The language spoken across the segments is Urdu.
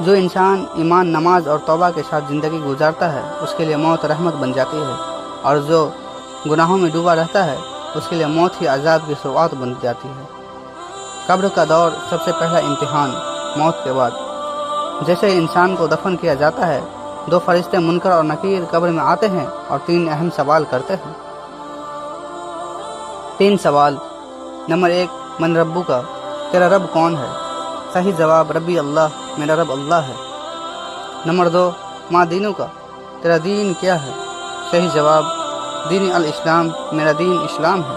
جو انسان ایمان، نماز اور توبہ کے ساتھ زندگی گزارتا ہے اس کے لیے موت رحمت بن جاتی ہے، اور جو گناہوں میں ڈوبا رہتا ہے اس کے لیے موت ہی عذاب کی شروعات بن جاتی ہے۔ قبر کا دور سب سے پہلا امتحان موت کے بعد۔ جیسے ہی انسان کو دفن کیا جاتا ہے، 2 فرشتے منکر اور نکیر قبر میں آتے ہیں اور 3 اہم سوال کرتے ہیں۔ 3 سوال۔ نمبر 1، من ربو کا، تیرا رب کون ہے؟ صحیح جواب، ربی اللہ، میرا رب اللہ ہے۔ نمبر 2، ما دینو کا، تیرا دین کیا ہے؟ صحیح جواب، دین الاسلام، میرا دین اسلام ہے۔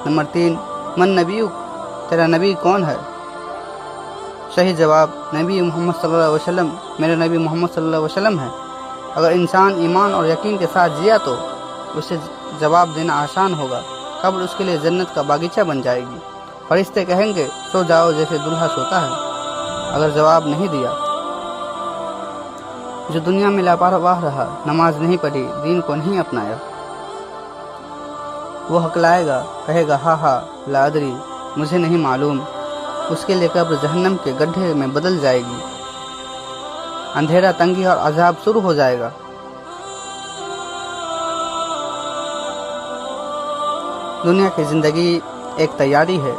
نمبر 3، من نبیو، تیرا نبی کون ہے؟ صحیح جواب، نبی محمد صلی اللہ علیہ وسلم، میرے نبی محمد صلی اللہ علیہ وسلم ہے۔ اگر انسان ایمان اور یقین کے ساتھ جیا تو اسے جواب دینا آسان ہوگا۔ قبر اس کے لیے جنت کا باغیچہ بن جائے گی۔ فرشتے کہیں گے سو جاؤ جیسے دلہا سوتا ہے۔ اگر جواب نہیں دیا، جو دنیا میں لاپرواہ رہا، نماز نہیں پڑھی، دین کو نہیں اپنایا، وہ ہکلائے گا، کہے گا ہاں ہاں لا ادری، مجھے نہیں معلوم۔ اس کے لیے قبر جہنم کے گڈھے میں بدل جائے گی۔ اندھیرا، تنگی اور عذاب شروع ہو جائے گا۔ دنیا کی زندگی ایک تیاری ہے۔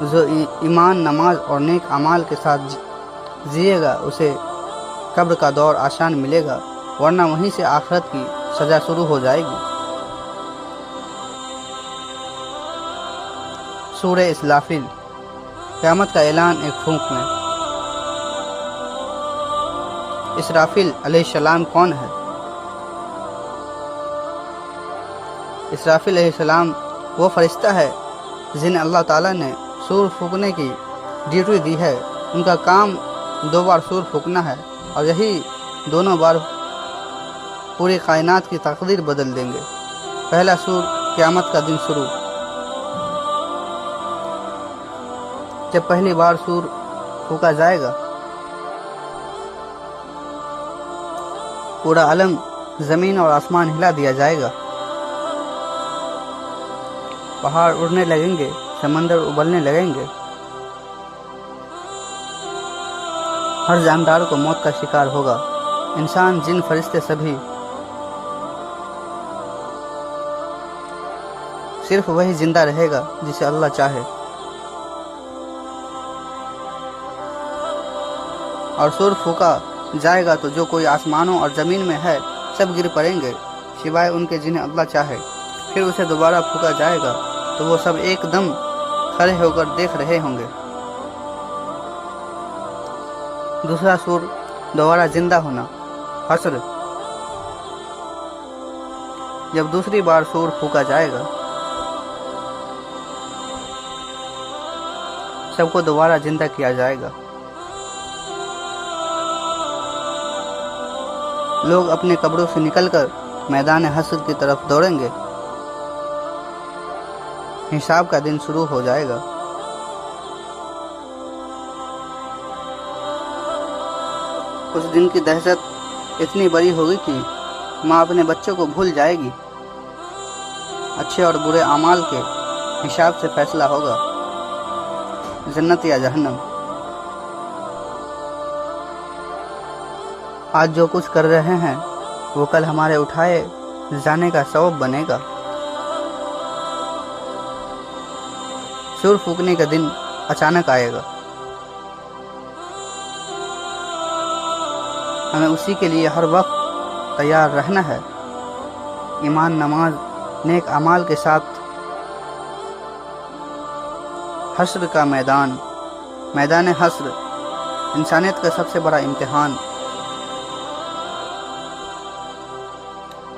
جو ایمان، نماز اور نیک اعمال کے ساتھ جیے گا اسے قبر کا دور آسان ملے گا، ورنہ وہیں سے آخرت کی سزا شروع ہو جائے گی۔ سورہ اسرافیل، قیامت کا اعلان ایک پھونک میں۔ اسرافیل علیہ السلام کون ہے؟ اسرافیل علیہ السلام وہ فرشتہ ہے جنہیں اللہ تعالیٰ نے سور پھونکنے کی ڈیوٹی دی ہے۔ ان کا کام 2 بار سور پھونکنا ہے، اور یہی دونوں بار پوری کائنات کی تقدیر بدل دیں گے۔ پہلا سور، قیامت کا دن شروع۔ جب پہلی بار سور پھونکا جائے گا، پورا عالم، زمین اور آسمان ہلا دیا جائے گا۔ پہاڑ اڑنے لگیں گے، سمندر ابلنے لگیں گے۔ ہر جاندار کو موت کا شکار ہوگا، انسان، جن، فرشتے سبھی۔ صرف وہی زندہ رہے گا جسے اللہ چاہے۔ اور سور پھونکا جائے گا تو جو کوئی آسمانوں اور زمین میں ہے سب گر پڑیں گے، سوائے ان کے جنہیں اللہ چاہے۔ پھر اسے دوبارہ پھونکا جائے گا تو وہ سب ایک دم کھڑے ہو کر دیکھ رہے ہوں گے۔ دوسرا سور، دوبارہ زندہ ہونا، حشر۔ جب دوسری بار سور پھونکا جائے گا، سب کو دوبارہ زندہ کیا جائے گا۔ لوگ اپنے قبروں سے نکل کر میدان حشر کی طرف دوڑیں گے۔ حساب کا دن شروع ہو جائے گا۔ اس دن کی دہشت اتنی بڑی ہوگی کہ ماں اپنے بچوں کو بھول جائے گی۔ اچھے اور برے اعمال کے حساب سے فیصلہ ہوگا، جنت یا جہنم۔ آج جو کچھ کر رہے ہیں وہ کل ہمارے اٹھائے جانے کا سبب بنے گا۔ سور پھونکنے کا دن اچانک آئے گا۔ ہمیں اسی کے لیے ہر وقت تیار رہنا ہے۔ ایمان، نماز، نیک اعمال کے ساتھ حشر کا میدان حشر، انسانیت کا سب سے بڑا امتحان۔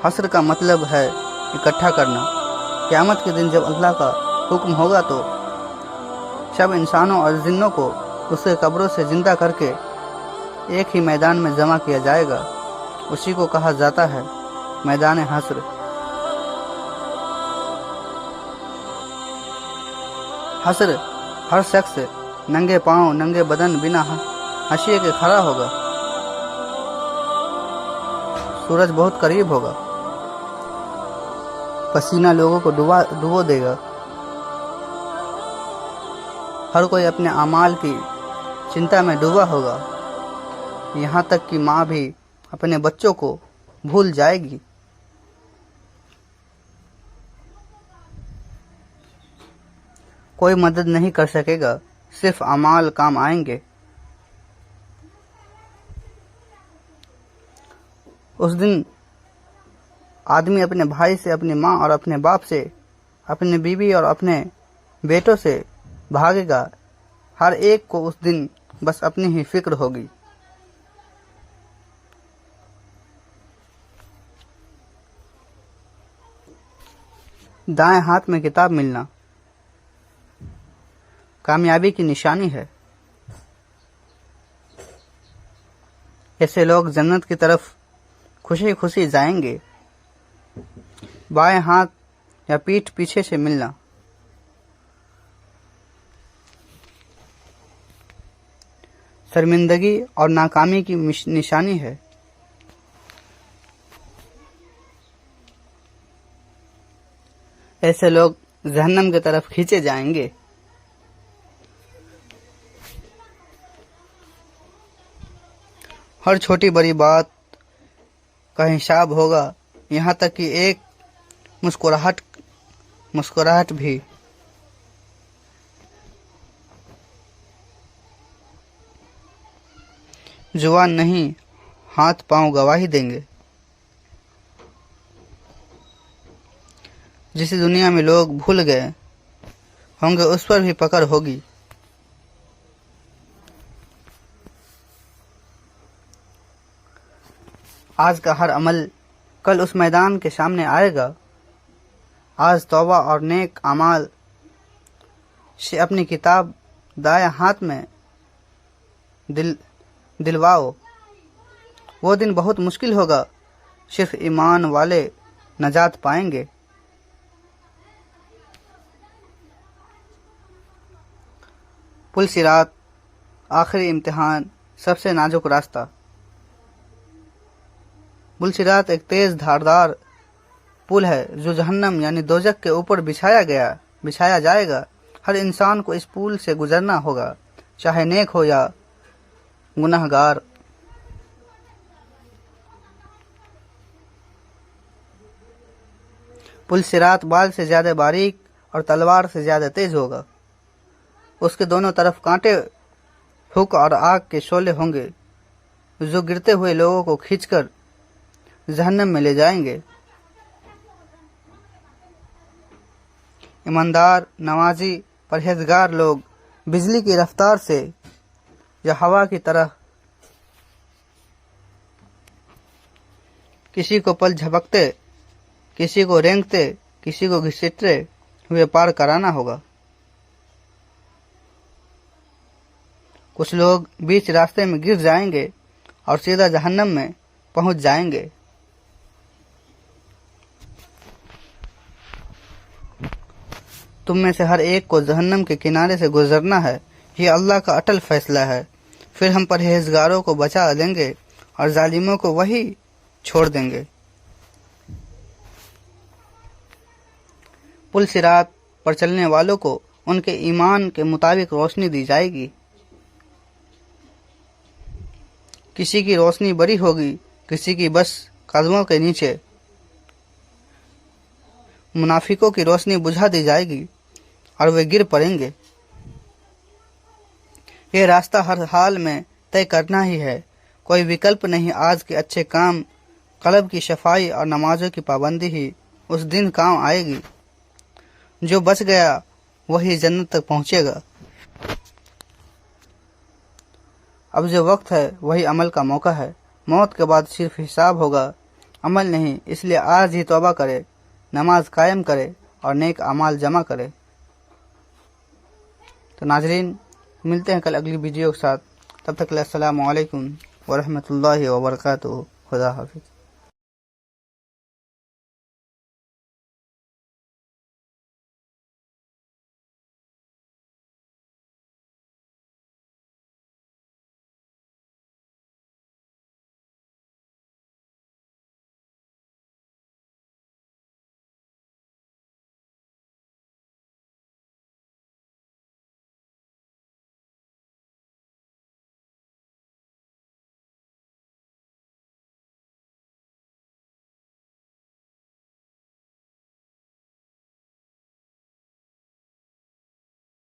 حشر کا مطلب ہے اکٹھا کرنا۔ قیامت کے دن جب اللہ کا حکم ہوگا تو سب انسانوں اور جنوں کو اس کے قبروں سے زندہ کر کے ایک ہی میدان میں جمع کیا جائے گا۔ اسی کو کہا جاتا ہے میدان حشر۔ حشر، ہر شخص ننگے پاؤں، ننگے بدن، بنا حاشیے کے کھڑا ہوگا۔ سورج بہت قریب ہوگا، پسینہ لوگوں کو ڈبو دے گا۔ ہر کوئی اپنے اعمال کی چنتا میں ڈوبا ہوگا۔ یہاں تک کہ ماں بھی اپنے بچوں کو بھول جائے گی۔ کوئی مدد نہیں کر سکے گا، صرف اعمال کام آئیں گے۔ اس دن آدمی اپنے بھائی سے، اپنی ماں اور اپنے باپ سے، اپنے بیوی اور اپنے بیٹوں سے بھاگے گا۔ ہر ایک کو اس دن بس اپنی ہی فکر ہوگی۔ دائیں ہاتھ میں کتاب ملنا کامیابی کی نشانی ہے۔ ایسے لوگ جنت کی طرف خوشی خوشی جائیں گے۔ بائیں ہاتھ یا پیٹھ پیچھے سے ملنا شرمندگی اور ناکامی کی نشانی ہے۔ ایسے لوگ جہنم کی طرف کھینچے جائیں گے۔ ہر چھوٹی بڑی بات کا حساب ہوگا، یہاں تک کہ ایک مسکراہٹ بھی۔ زبان نہیں، ہاتھ پاؤں گواہی دیں گے۔ جس دنیا میں لوگ بھول گئے ہوں گے اس پر بھی پکڑ ہوگی۔ آج کا ہر عمل کل اس میدان کے سامنے آئے گا۔ آج توبہ اور نیک اعمال سے اپنی کتاب دائیں ہاتھ میں دلواؤ۔ وہ دن بہت مشکل ہوگا، صرف ایمان والے نجات پائیں گے۔ پل صراط، آخری امتحان، سب سے نازک راستہ۔ پل صراط ایک تیز دھاردار پل ہے جو جہنم یعنی دوزخ کے اوپر بچھایا جائے گا۔ ہر انسان کو اس پل سے گزرنا ہوگا، چاہے نیک ہو یا گناہ گار۔ پل صراط بال سے زیادہ باریک اور تلوار سے زیادہ تیز ہوگا۔ اس کے دونوں طرف کانٹے، ہک اور آگ کے شعلے ہوں گے جو گرتے ہوئے لوگوں کو کھینچ کر جہنم میں لے جائیں گے۔ ایماندار، نمازی، پرہیزگار لوگ بجلی کی رفتار سے یا ہوا کی طرح کسی کو پل جھپکتے، کسی کو رینگتے، کسی کو گھسیٹتے ہوئے پار کرانا ہوگا۔ کچھ لوگ بیچ راستے میں گر جائیں گے اور سیدھا جہنم میں پہنچ جائیں گے۔ تم میں سے ہر ایک کو جہنم کے کنارے سے گزرنا ہے، یہ اللہ کا اٹل فیصلہ ہے۔ پھر ہم پرہیزگاروں کو بچا دیں گے اور ظالموں کو وہی چھوڑ دیں گے۔ پل صراط پر چلنے والوں کو ان کے ایمان کے مطابق روشنی دی جائے گی۔ کسی کی روشنی بڑی ہوگی، کسی کی بس قدموں کے نیچے۔ منافقوں کی روشنی بجھا دی جائے گی اور وہ گر پڑیں گے۔ یہ راستہ ہر حال میں طے کرنا ہی ہے، کوئی وکلپ نہیں۔ آج کے اچھے کام، قلب کی صفائی اور نمازوں کی پابندی ہی اس دن کام آئے گی۔ جو بچ گیا وہی جنت تک پہنچے گا۔ اب جو وقت ہے وہی عمل کا موقع ہے۔ موت کے بعد صرف حساب ہوگا، عمل نہیں۔ اس لیے آج ہی توبہ کرے، نماز قائم کرے اور نیک اعمال جمع کرے۔ تو ناظرین، ملتے ہیں کل اگلی ویڈیو کے ساتھ، تب تک کے لیے السلام علیکم ورحمۃ اللہ وبرکاتہ۔ خدا حافظ۔